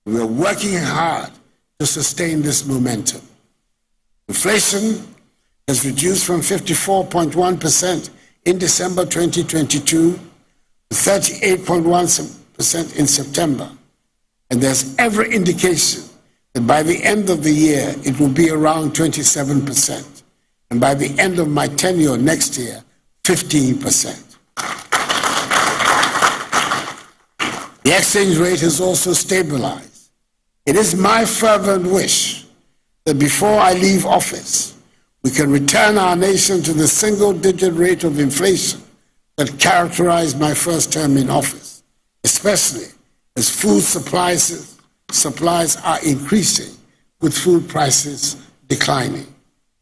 We are working hard to sustain this momentum. Inflation has reduced from 54.1% in December 2022 to 38.1% in September. And there's every indication that by the end of the year, it will be around 27%. And by the end of my tenure next year, 15%. The exchange rate has also stabilized. It is my fervent wish that before I leave office, we can return our nation to the single-digit rate of inflation that characterized my first term in office, especially as food supplies are increasing with food prices declining.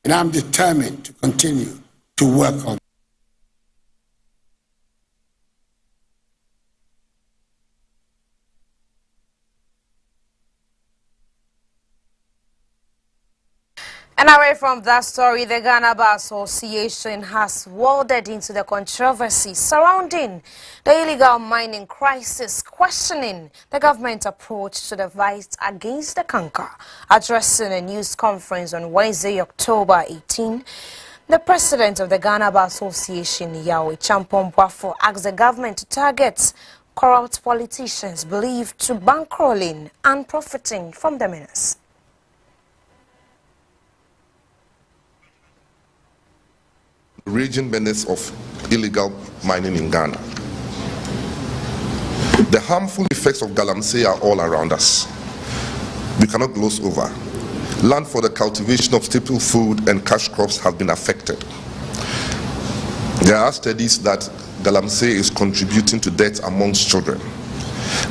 And I'm determined to continue to work on it. And away from that story, the Ghana Bar Association has waded into the controversy surrounding the illegal mining crisis, questioning the government approach to the fight against the canker. Addressing a news conference on Wednesday, October 18, the president of the Ghana Bar Association, Yahweh Champon Boafo, asked the government to target corrupt politicians believed to bankrolling and profiting from the menace. Raging menace of illegal mining in Ghana. The harmful effects of galamsey are all around us. We cannot gloss over. Land for the cultivation of staple food and cash crops have been affected. There are studies that galamsey is contributing to death amongst children.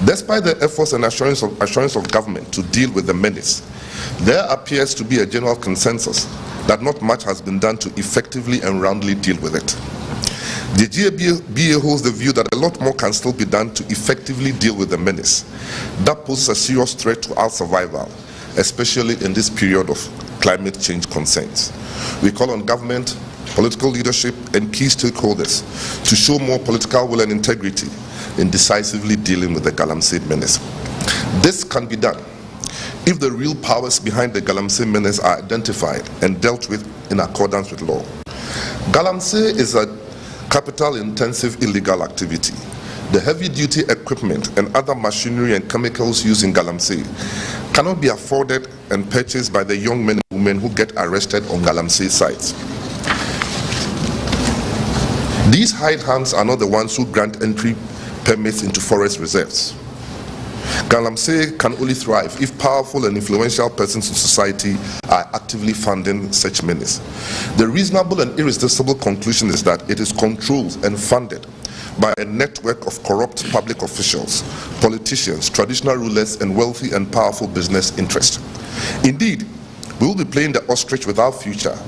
Despite the efforts and assurance of government to deal with the menace, there appears to be a general consensus that not much has been done to effectively and roundly deal with it. The GABA holds the view that a lot more can still be done to effectively deal with the menace. That poses a serious threat to our survival, especially in this period of climate change concerns. We call on government, political leadership, and key stakeholders to show more political will and integrity in decisively dealing with the galamsey menace. This can be done if the real powers behind the galamsey menace are identified and dealt with in accordance with law. Galamsey is a capital-intensive illegal activity. The heavy-duty equipment and other machinery and chemicals used in galamsey cannot be afforded and purchased by the young men and women who get arrested on galamsey sites. These hired hands are not the ones who grant entry permits into forest reserves. Galamsey can only thrive if powerful and influential persons in society are actively funding such menace. The reasonable and irresistible conclusion is that it is controlled and funded by a network of corrupt public officials, politicians, traditional rulers, and wealthy and powerful business interests. Indeed, we will be playing the ostrich with our future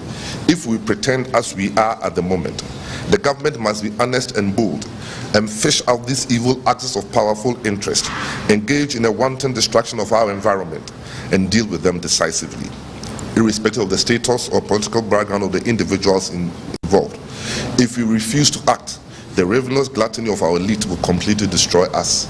if we pretend as we are at the moment. The government must be honest and bold and fish out these evil axis of powerful interest, engage in a wanton destruction of our environment, and deal with them decisively, irrespective of the status or political background of the individuals involved. If we refuse to act, the ravenous gluttony of our elite will completely destroy us.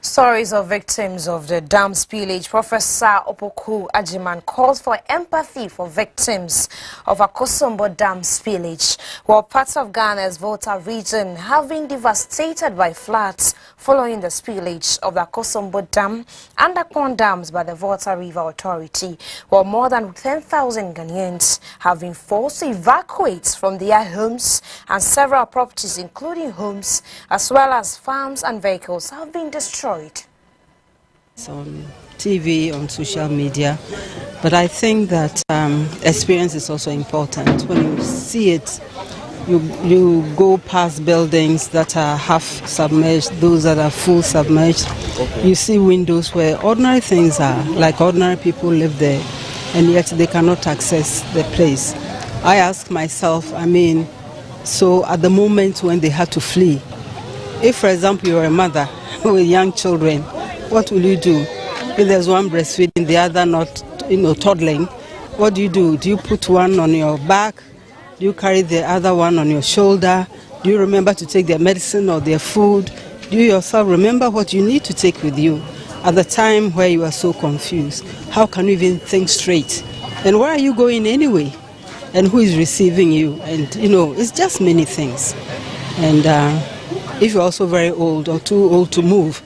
Stories of victims of the dam spillage. Professor Opoku Aiman calls for empathy for victims of Akosombo Dam spillage, while parts of Ghana's Volta region have been devastated by floods following the spillage of the Akosombo Dam and Akon dams by the Volta River Authority, while more than 10,000 Ghanaians have been forced to evacuate from their homes, and several properties, including homes as well as farms and vehicles, have been destroyed. It's on TV, on social media, but I think that experience is also important. When you see it, you go past buildings that are half submerged, those that are full submerged. You see windows where ordinary things are, like ordinary people live there, and yet they cannot access the place. I ask myself, so at the moment when they had to flee, if, for example, you're a mother with young children, what will you do? If there's one breastfeeding, the other not, toddling, what do? Do you put one on your back? Do you carry the other one on your shoulder? Do you remember to take their medicine or their food? Do you yourself remember what you need to take with you at the time where you are so confused? How can you even think straight? And where are you going anyway? And who is receiving you? And, it's just many things. And if you're also very old or too old to move,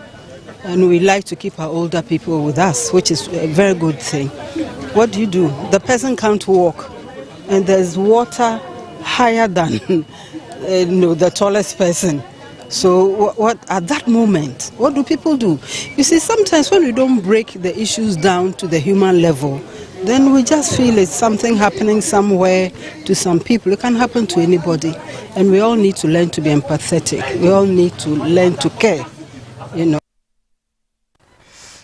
and we like to keep our older people with us, which is a very good thing, what do? The person can't walk, and there's water higher than the tallest person. So what at that moment, what do people do? You see, sometimes when we don't break the issues down to the human level, then we just feel it's something happening somewhere to some people. It can happen to anybody. And we all need to learn to be empathetic. We all need to learn to care,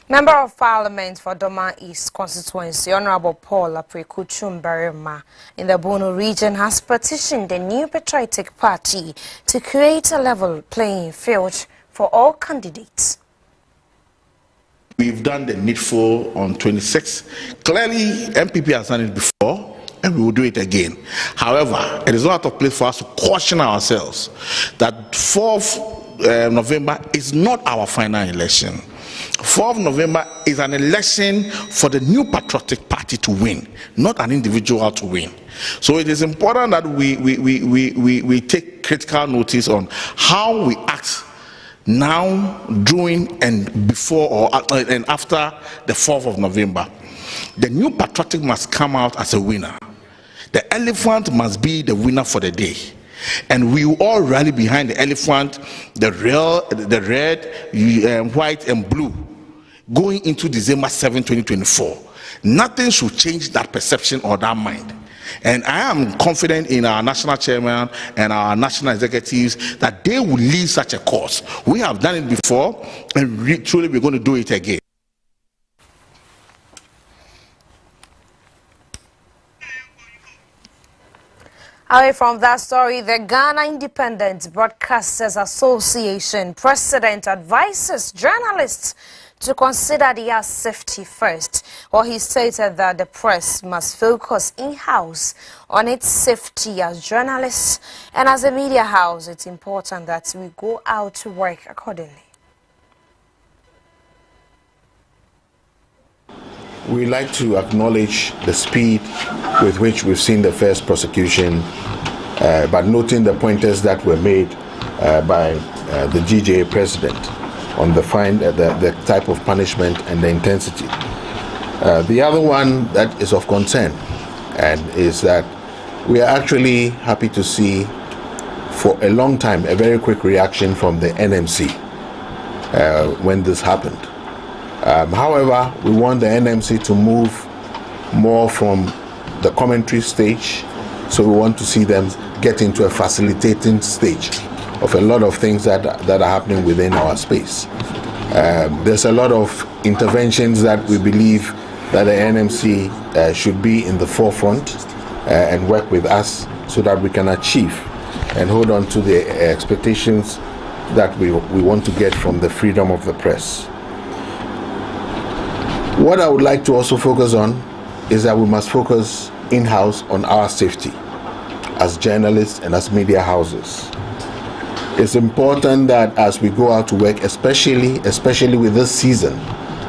Member of Parliament for Doma East constituency, Honourable Paul Aprekuchumbarima in the Bono region has petitioned the New Patriotic Party to create a level playing field for all candidates. We've done the needful on 26. Clearly, MPP has done it before, and we will do it again. However, it is not out of place for us to caution ourselves that 4th November is not our final election. 4th November is an election for the New Patriotic Party to win, not an individual to win. So it is important that we take critical notice on how we act now, during, and before and after the 4th of November. The New Patriotic must come out as a winner. The elephant must be the winner for the day. And we all rally behind the elephant, the red, white, and blue, going into December 7, 2024. Nothing should change that perception or that mind. And I am confident in our national chairman and our national executives that they will lead such a course. We have done it before, and truly we're going to do it again. Away from that story, the Ghana Independent Broadcasters Association president advises journalists to consider their safety first. Well, he stated that the press must focus in-house on its safety as journalists, and as a media house, it's important that we go out to work accordingly. We like to acknowledge the speed with which we've seen the first prosecution, but noting the pointers that were made by the GJA president on the fine, the type of punishment and the intensity. The other one that is of concern and is that we are actually happy to see for a long time a very quick reaction from the NMC when this happened. However, we want the NMC to move more from the commentary stage, so we want to see them get into a facilitating stage of a lot of things that are happening within our space. There's a lot of interventions that we believe that the NMC should be in the forefront and work with us so that we can achieve and hold on to the expectations that we want to get from the freedom of the press. What I would like to also focus on is that we must focus in-house on our safety as journalists and as media houses. It's important that as we go out to work, especially with this season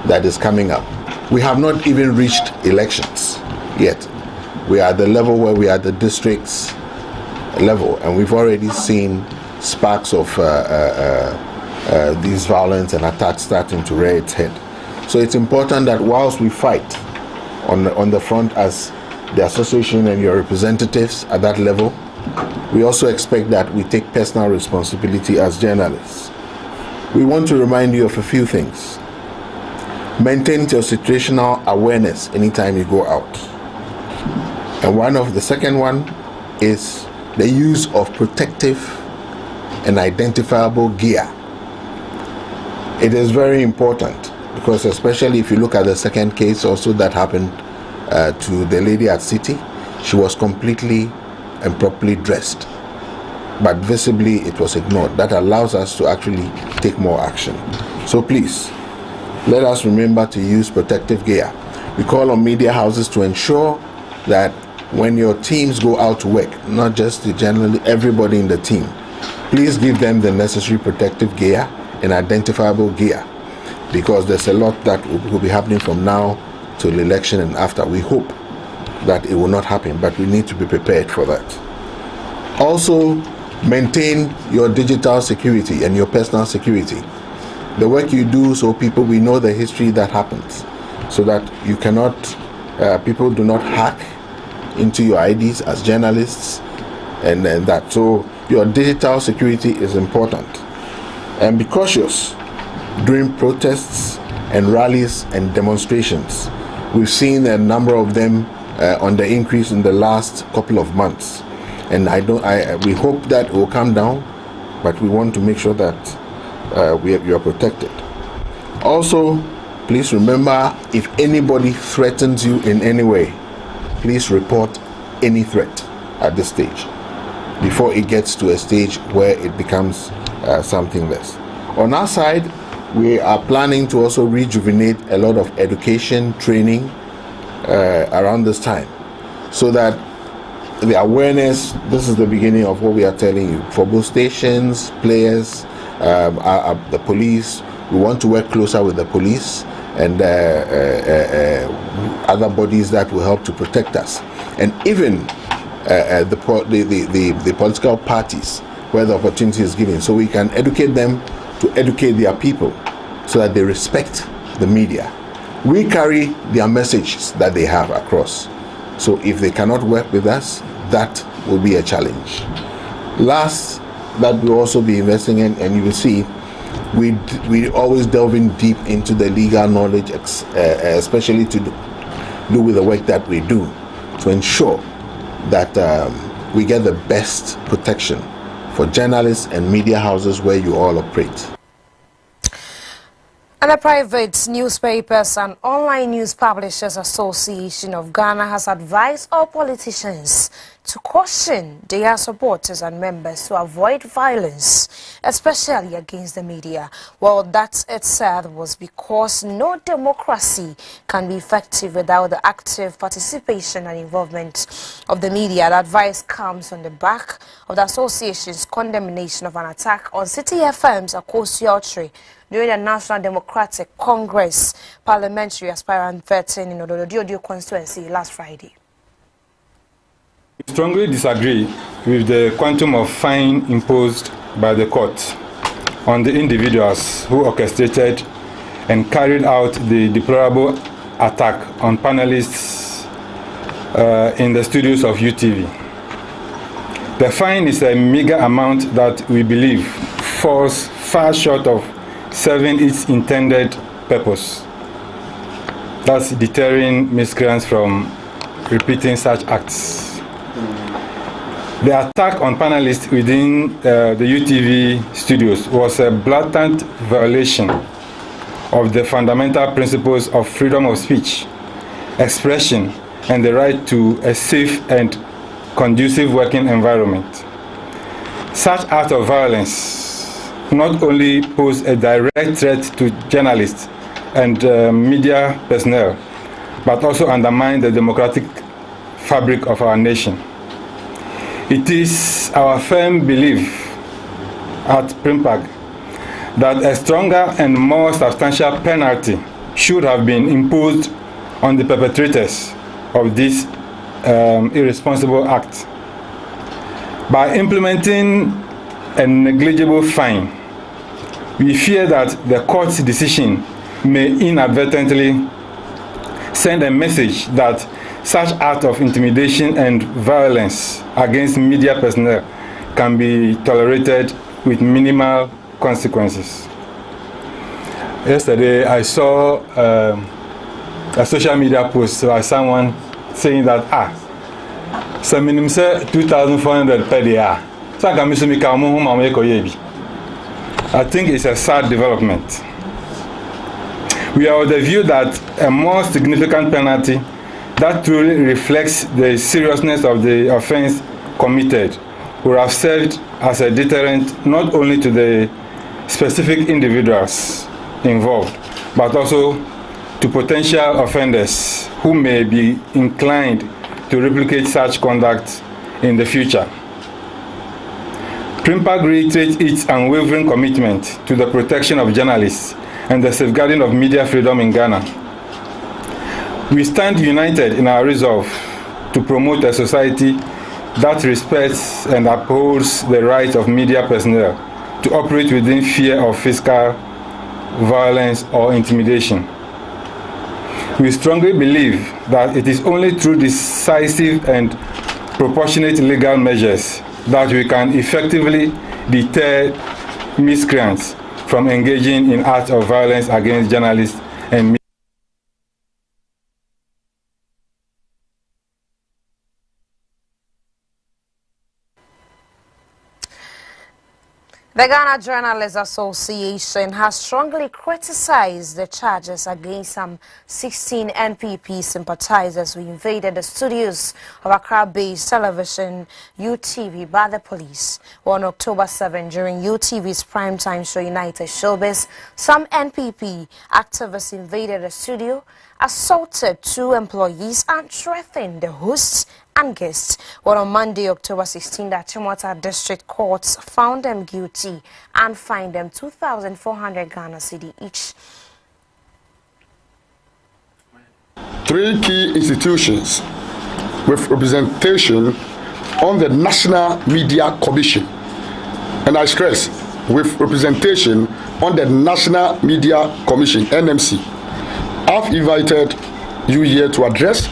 that is coming up, we have not even reached elections yet. We are at the level where we are at the districts level, and we've already seen sparks of these violence and attacks starting to rear its head. So it's important that whilst we fight on the front as the association and your representatives at that level, we also expect that we take personal responsibility as journalists. We want to remind you of a few things. Maintain your situational awareness anytime you go out. And the second one is the use of protective and identifiable gear. It is very important, because especially if you look at the second case also that happened to the lady at City, she was completely and properly dressed, but visibly it was ignored. That allows us to actually take more action. So please, let us remember to use protective gear. We call on media houses to ensure that when your teams go out to work, not just generally everybody in the team, please give them the necessary protective gear and identifiable gear, because there's a lot that will be happening from now to the election and after. We hope that it will not happen, but we need to be prepared for that. Also, maintain your digital security and your personal security. The work you do, so we know the history that happens, so that you cannot, people do not hack into your IDs as journalists and that. So your digital security is important. And be cautious during protests and rallies and demonstrations. We've seen a number of them on the increase in the last couple of months. And we hope that it will come down, but we want to make sure that you are protected. Also, please remember, if anybody threatens you in any way, please report any threat at this stage before it gets to a stage where it becomes something less. On our side, we are planning to also rejuvenate a lot of education training around this time, so that the awareness, this is the beginning of what we are telling you, for both stations, players, the police. We want to work closer with the police and other bodies that will help to protect us, and even the political parties where the opportunity is given, so we can educate them to educate their people so that they respect the media. We carry their messages that they have across. So if they cannot work with us, that will be a challenge. Last, that we'll also be investing in, and you will see, we always delve in deep into the legal knowledge, especially to do with the work that we do, to ensure that we get the best protection for journalists and media houses where you all operate. And the Private Newspapers and Online News Publishers Association of Ghana has advised all politicians to caution their supporters and members to avoid violence, especially against the media. Well, that it said was because no democracy can be effective without the active participation and involvement of the media. The advice comes on the back of the association's condemnation of an attack on City FM's Akosi during the National Democratic Congress parliamentary aspirant vetting in Ododio constituency last Friday. We strongly disagree with the quantum of fine imposed by the court on the individuals who orchestrated and carried out the deplorable attack on panelists in the studios of UTV. The fine is a meager amount that we believe falls far short of serving its intended purpose. That's deterring miscreants from repeating such acts. The attack on panelists within the UTV studios was a blatant violation of the fundamental principles of freedom of speech, expression, and the right to a safe and conducive working environment. Such acts of violence not only pose a direct threat to journalists and media personnel, but also undermine the democratic fabric of our nation. It is our firm belief at Primpag that a stronger and more substantial penalty should have been imposed on the perpetrators of this irresponsible act. By implementing a negligible fine, we fear that the court's decision may inadvertently send a message that such acts of intimidation and violence against media personnel can be tolerated with minimal consequences. Yesterday, I saw a social media post by someone saying that, so minimum 2,400 per day. So I think it's a sad development. We are of the view that a more significant penalty that truly reflects the seriousness of the offense committed would have served as a deterrent not only to the specific individuals involved, but also to potential offenders who may be inclined to replicate such conduct in the future. PRIMPAC reiterates its unwavering commitment to the protection of journalists and the safeguarding of media freedom in Ghana. We stand united in our resolve to promote a society that respects and upholds the rights of media personnel to operate within fear of fiscal violence or intimidation. We strongly believe that it is only through decisive and proportionate legal measures that we can effectively deter miscreants from engaging in acts of violence against journalists and media. The Ghana Journalists Association has strongly criticized the charges against some 16 NPP sympathizers who invaded the studios of Accra-based television UTV by the police. On October 7, during UTV's primetime show United Showbiz, some NPP activists invaded the studio, assaulted 2 employees and threatened the hosts and guests. Well, on Monday, October 16, the Achimota District Courts found them guilty and fined them 2,400 Ghana cedi each. 3 key institutions with representation on the National Media Commission, and I stress, with representation on the National Media Commission, NMC, I've invited you here to address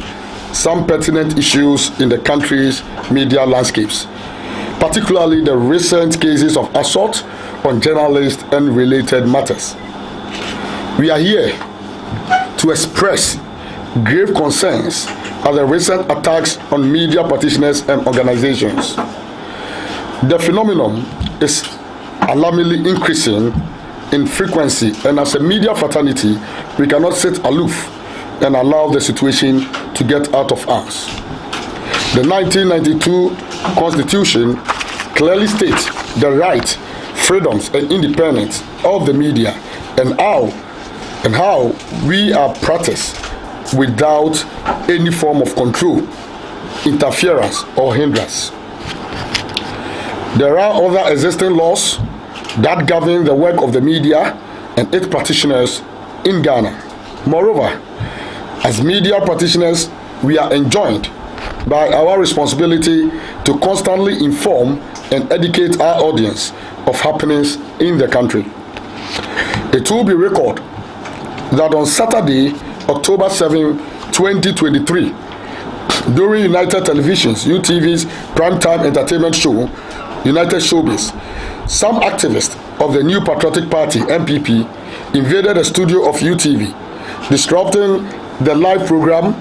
some pertinent issues in the country's media landscapes, particularly the recent cases of assault on journalists and related matters. We are here to express grave concerns at the recent attacks on media practitioners and organizations. The phenomenon is alarmingly increasing in frequency, and as a media fraternity, we cannot sit aloof and allow the situation to get out of hands. The 1992 Constitution clearly states the rights, freedoms, and independence of the media, and how we are practiced without any form of control, interference, or hindrance. There are other existing laws that govern the work of the media and its practitioners in Ghana. Moreover, as media practitioners, we are enjoined by our responsibility to constantly inform and educate our audience of happenings in the country. It will be recorded that on Saturday, October 7, 2023, during United Television's UTV's primetime entertainment show, United Showbiz, some activists of the New Patriotic Party, NPP, invaded the studio of UTV, disrupting the live program,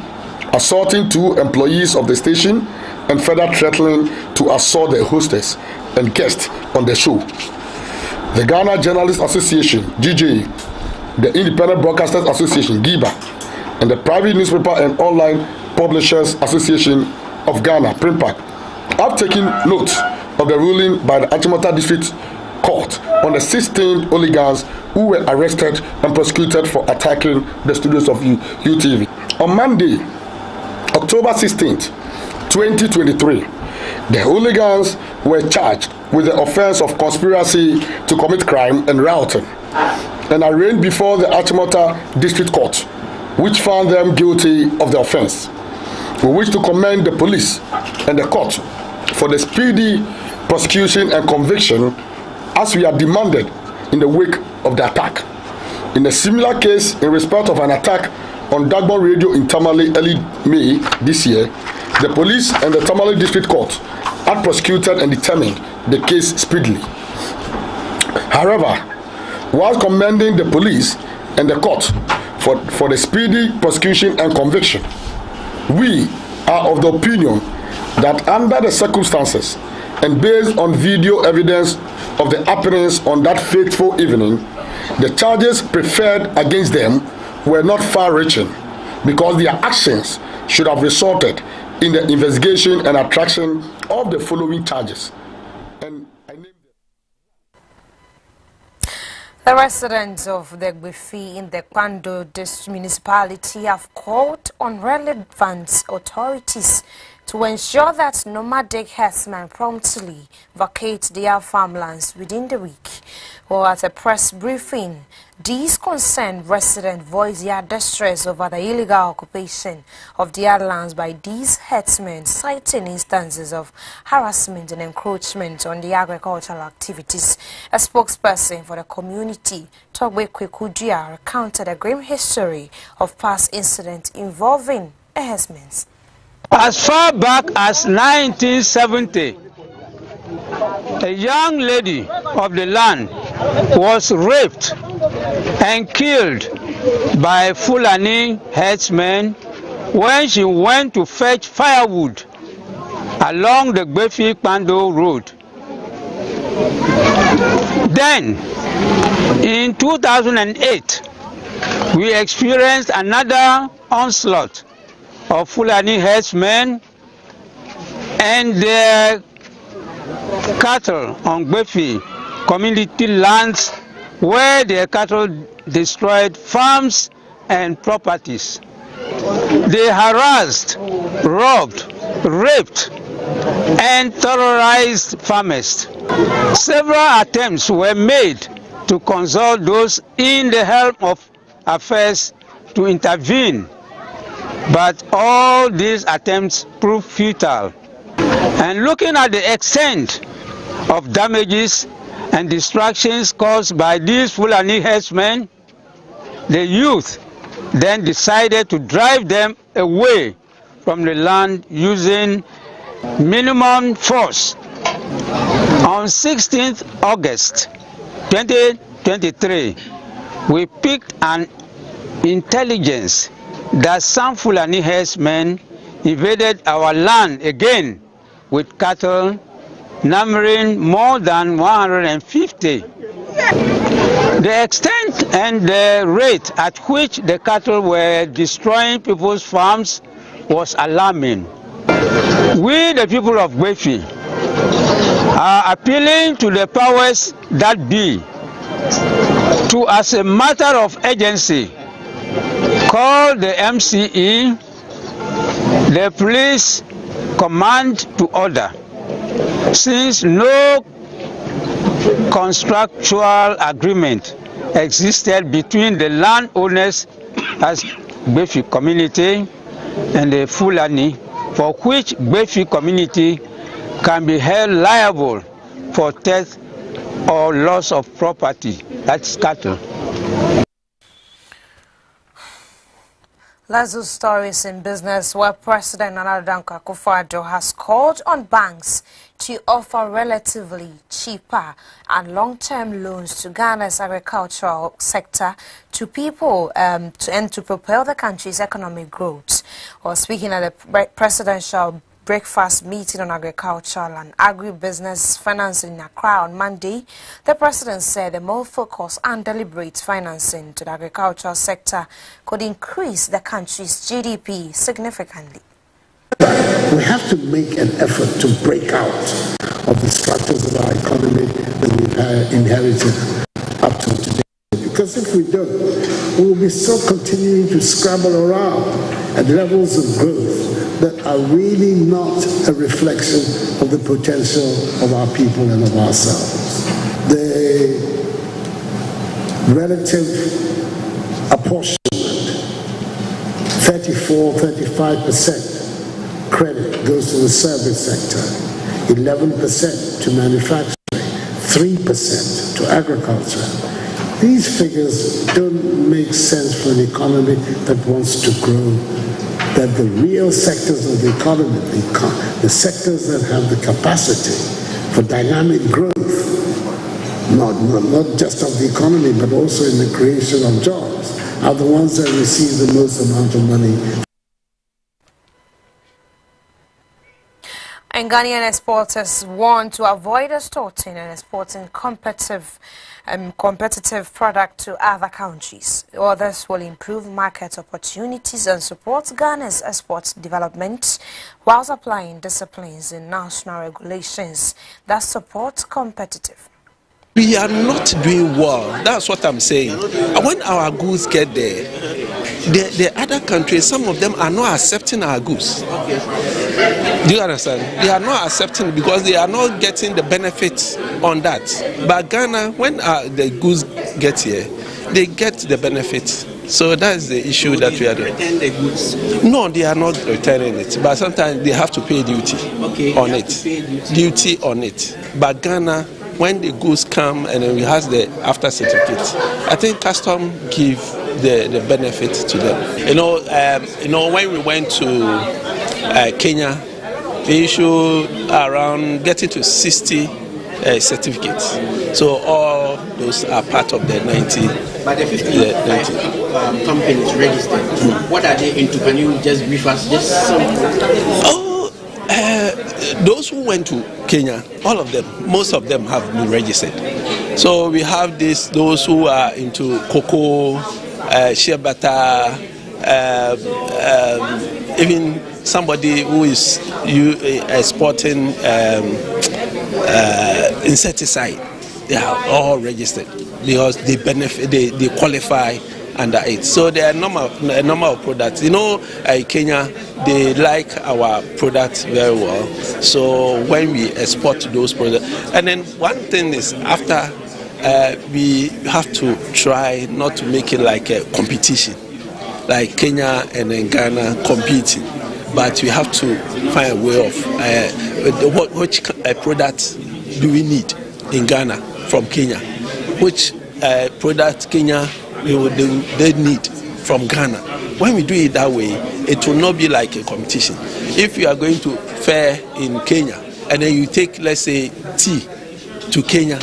assaulting 2 employees of the station, and further threatening to assault the hostess and guests on the show. The Ghana Journalists Association, GJ, the Independent Broadcasters Association, GIBA, and the Private Newspaper and Online Publishers Association of Ghana, PRIMPAC, have taken note of the ruling by the Achimota District Court on the 16 hooligans who were arrested and prosecuted for attacking the studios of UTV. On Monday, October 16th, 2023, the hooligans were charged with the offense of conspiracy to commit crime and rioting and arraigned before the Achimota District Court, which found them guilty of the offense. We wish to commend the police and the court for the speedy prosecution and conviction as we are demanded in the wake of the attack. In a similar case, in respect of an attack on Dagbon Radio in Tamale early May this year, the police and the Tamale District Court had prosecuted and determined the case speedily. However, while commending the police and the court for the speedy prosecution and conviction, we are of the opinion that under the circumstances and based on video evidence of the happenings on that fateful evening, the charges preferred against them were not far-reaching because their actions should have resulted in the investigation and attraction of the following charges. And I name them. The residents of the Gbefi in the Kwando District Municipality have called on relevant authorities to ensure that nomadic herdsmen promptly vacate their farmlands within the week. Well, at a press briefing, these concerned residents voiced their distress over the illegal occupation of their lands by these herdsmen, citing instances of harassment and encroachment on the agricultural activities. A spokesperson for the community, Togbe Kwekudia, recounted a grim history of past incidents involving herdsmen. As far back as 1970, a young lady of the land was raped and killed by Fulani herdsmen when she went to fetch firewood along the Gbefi-Kpando road. Then, in 2008, we experienced another onslaught of Fulani herdsmen and their cattle on Gbefi community lands, where their cattle destroyed farms and properties. They harassed, robbed, raped, and terrorized farmers. Several attempts were made to consult those in the helm of affairs to intervene, but all these attempts proved futile. And looking at the extent of damages and destructions caused by these Fulani herdsmen, the youth then decided to drive them away from the land using minimum force. On 16th August 2023, we picked an intelligence that some Fulani herdsmen invaded our land again with cattle numbering more than 150. The extent and the rate at which the cattle were destroying people's farms was alarming. We, the people of Gbefi, are appealing to the powers that be to, as a matter of urgency, call the MCE, the police command to order, since no contractual agreement existed between the landowners as Gbefi community and the Fulani, for which Gbefi community can be held liable for theft or loss of property, that's cattle. Let's do stories in business, where President Nana Dankwa Akufo-Addo has called on banks to offer relatively cheaper and long-term loans to Ghana's agricultural sector to people and to propel the country's economic growth. While speaking at the presidential breakfast meeting on agricultural and agribusiness financing in Accra on Monday, the president said the more focused and deliberate financing to the agricultural sector could increase the country's GDP significantly. We have to make an effort to break out of the structures of our economy that we've inherited up to today. Because if we don't, we will be still continuing to scramble around at levels of growth that are really not a reflection of the potential of our people and of ourselves. The relative apportionment, 34–35% credit goes to the service sector, 11% to manufacturing, 3% to agriculture. These figures don't make sense for an economy that wants to grow, that the real sectors of the economy, the sectors that have the capacity for dynamic growth, not just of the economy, but also in the creation of jobs, are the ones that receive the most amount of money. And Ghanaian exporters want to avoid extorting and exporting competitive product to other countries. Others will improve market opportunities and support Ghana's export development whilst applying disciplines in national regulations that support competitive. We are not doing well. That's what I'm saying. When our goods get there, the other countries, some of them are not accepting our goods. Do you understand? They are not accepting it because they are not getting the benefits on that. But Ghana, when the goods get here, they get the benefits. So that's the issue that we are doing. Return the goods? No, they are not returning it. But sometimes they have to pay duty on it. Duty on it. But Ghana, when the goods come and then we have the after certificate, I think custom give the benefit to them. You know, when we went to Kenya, they issue around getting to 60 certificates. So all those are part of the 90. But the 50 companies registered, what are they into? Can you just brief us? Just some. Those who went to Kenya, all of them, most of them have been registered. So we have those who are into cocoa, shea butter, even somebody who is exporting insecticide. They are all registered because they benefit, they qualify under it. So there are a number of products. You know, Kenya, they like our products very well. So when we export those products, and then one thing is after we have to try not to make it like a competition, like Kenya and then Ghana competing. But we have to find a way of which products do we need in Ghana from Kenya, which product Kenya they need from Ghana. When we do it that way, it will not be like a competition. If you are going to fair in Kenya and then you take, let's say, tea to Kenya,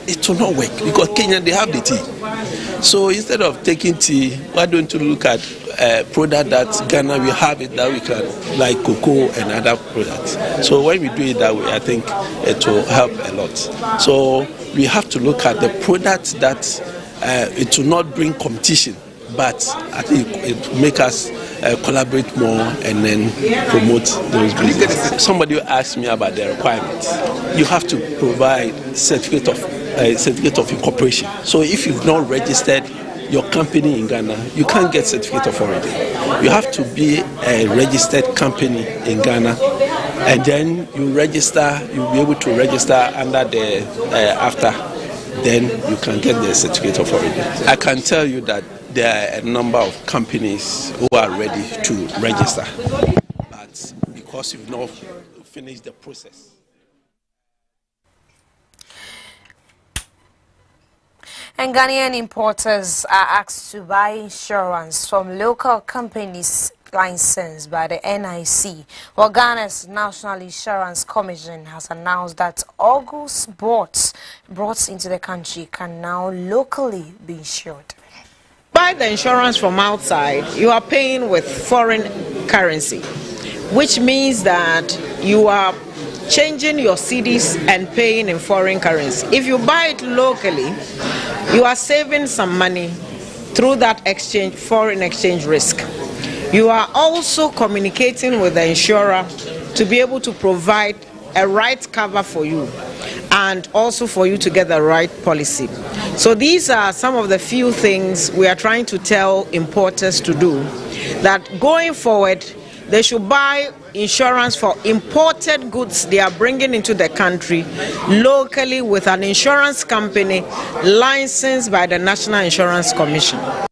it will not work because Kenya, they have the tea. So instead of taking tea, why don't you look at product that Ghana will have it that we can, like cocoa and other products. So when we do it that way, I think it will help a lot. So we have to look at the products that it will not bring competition, but I think it will make us collaborate more and then promote those businesses. Somebody asked me about the requirements. You have to provide certificate of incorporation. So if you've not registered your company in Ghana, you can't get certificate of origin. You have to be a registered company in Ghana, and then you register. You'll be able to register under the after. Then you can get the certificate of origin. I can tell you that there are a number of companies who are ready to register, but because you've not finished the process. And Ghanaian importers are asked to buy insurance from local companies licensed by the NIC. Well, Ghana's National Insurance Commission has announced that all goods brought into the country can now locally be insured. Buy the insurance from outside, you are paying with foreign currency, which means that you are changing your cedis and paying in foreign currency. If you buy it locally, you are saving some money through that exchange, foreign exchange risk. You are also communicating with the insurer to be able to provide a right cover for you and also for you to get the right policy. So these are some of the few things we are trying to tell importers to do, that going forward they should buy insurance for imported goods they are bringing into the country locally with an insurance company licensed by the National Insurance Commission.